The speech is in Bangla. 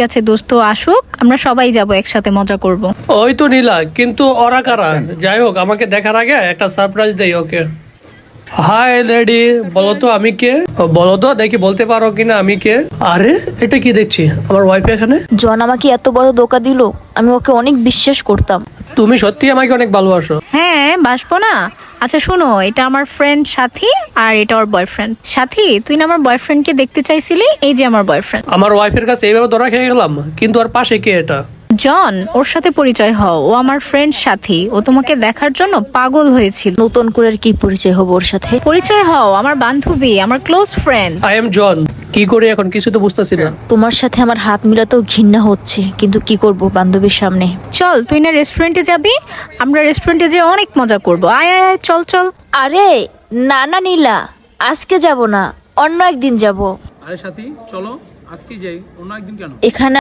ঠিক আছে দোস্ত আসুক, আমরা সবাই যাব একসাথে মজা করব। ওই তো নীলা, কিন্তু ওরা কারা? যাই হোক, আমাকে দেখার আগে একটা সারপ্রাইজ দেই ওকে। হাই লেডি, বলো তো আমি কে? বলো তো দেখি বলতে পারো কিনা আমি কে। আরে এটা কি দেখছি, আমার ওয়াইফ এখানে। জন আমাকে এত বড় ধোকা দিল, আমি ওকে অনেক বিশ্বাস করতাম। তুমি সত্যি আমাকে অনেক ভালোবাসো। হ্যাঁ বাসবো না। আচ্ছা শোনো, এটা আমার ফ্রেন্ড সাথী আর এটা ওর বয়ফ্রেন্ড। সাথী, তুই না আমার বয়ফ্রেন্ডকে দেখতে চাইছিলি, এই যে আমার বয়ফ্রেন্ড। আমার ওয়াইফের কাছে এইভাবে ধরা খেয়ে গেলাম, কিন্তু আর পাশে কে এটা? জন, ওর সাথে পরিচয় হও, ও আমার ফ্রেন্ড সাথী, ও তোমাকে দেখার জন্য পাগল হয়েছিল। নতুন করে আর কি পরিচয় হবো ওর সাথে? পরিচয় হও, আমার বান্ধবী, আমার ক্লোজ ফ্রেন্ড। আই এম জন। কি করি এখন কিছু তো বুঝতেছি না। তোমার সাথে আমার হাত মিলাতেও ঘৃণা হচ্ছে, কিন্তু কি করব বান্ধবীর সামনে। চল তুই না রেস্টুরেন্টে যাবি, আমরা রেস্টুরেন্টে যেয়ে অনেক মজা করব। আয় আয় আয়, চল চল। আরে না না নীলা, আজকে যাব না, অন্য একদিন যাব। আরে সাথী চলো, আজকে যাই, অন্য একদিন কেন? এখানে